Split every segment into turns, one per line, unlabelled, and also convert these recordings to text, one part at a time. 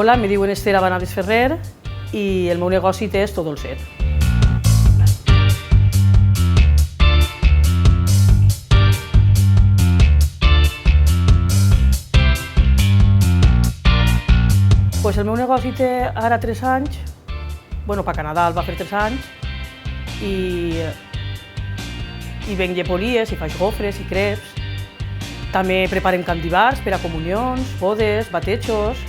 Hola, me diuen Esther Abanades Ferrer i el meu negoci és Todo el Set. Pues el meu negoci té ara 3 anys, bueno, per Canadà el va fer 3 anys, i venc llepolies, i faig gofres i creps. També preparem candibars per a comunions, bodes, batejos,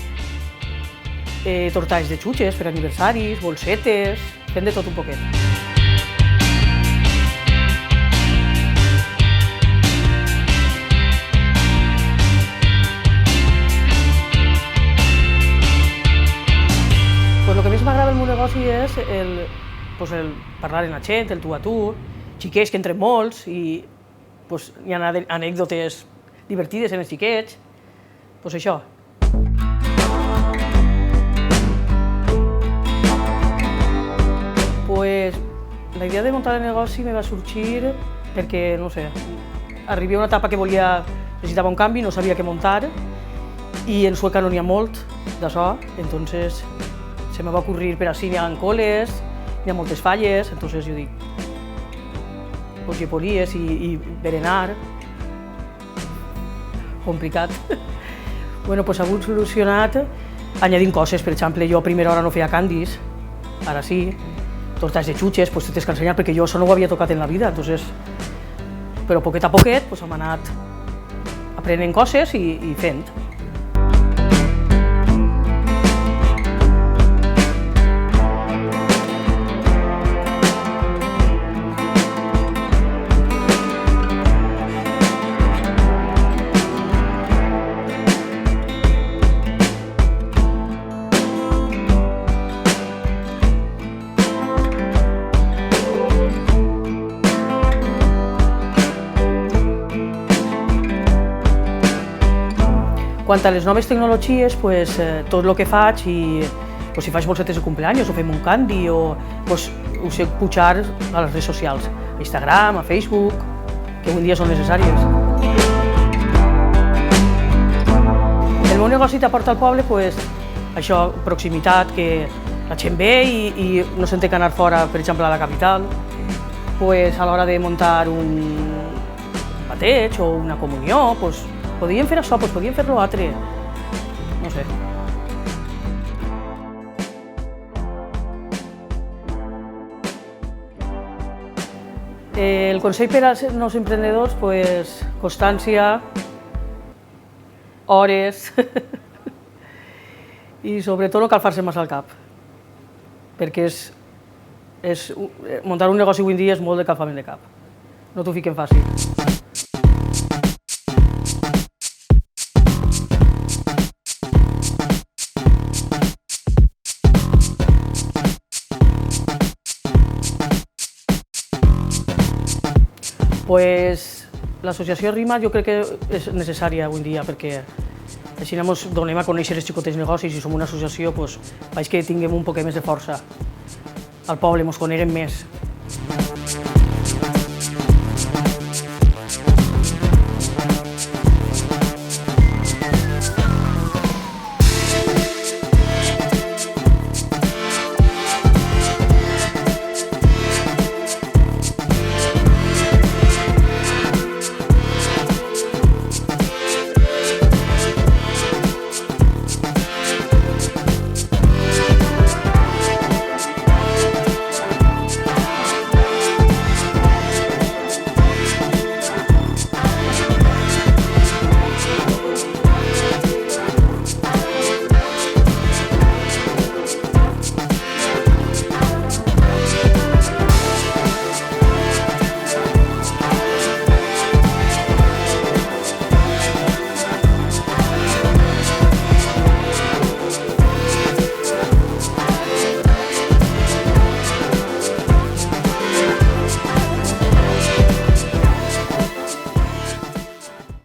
tortalls de xutxes per a aniversaris, bolsetes, fem de tot un poquet. El que més m'agrada del meu negoci és el parlar amb la gent, el tu a tu, xiquets que entren molts i hi ha anècdotes divertides en els xiquets, això. La idea de muntar el negoci me va sorgir perquè, no sé, arribé a una etapa que necessitava un canvi, no sabia què muntar, i en Sueca no n'hi ha molt d'això, entonces se me va ocurrir per així, n'hi ha coles, n'hi ha moltes falles, entonces jo dic, llepolies i berenar, complicat. Bueno, ha hagut solucionat añadint coses, per exemple, jo a primera hora no feia candis, ara sí, tortes de xutxes, t'he d'ensenyar perquè jo això no ho havia tocat en la vida, però poquet a poquet hem anat aprenent coses i fent. Quant a les noves tecnologies, tot el que faig, si faig bolsetes de cumpleaños o fem un candy, ho sé pujar a les redes socials, a Instagram, a Facebook, que avui dia són necessàries. El meu negoci t'aporta al poble això, proximitat, que la gent ve i no se'n té que anar fora, per exemple, a la capital. A l'hora de muntar un bateig o una comunió, podíem fer això, podíem fer l'altre, no sé. El consell per als nous emprenedors, constància, hores i sobretot no cal fer-se massa al cap, perquè muntar un negoci avui en dia és molt de calfament de cap, no t'ho fiquem fàcil. L'associació RIMA jo crec que és necessària avui en dia perquè així ens donem a conèixer els xicotets negocis i som una associació, faig que tinguem un poc més de força al poble, ens coneguem més.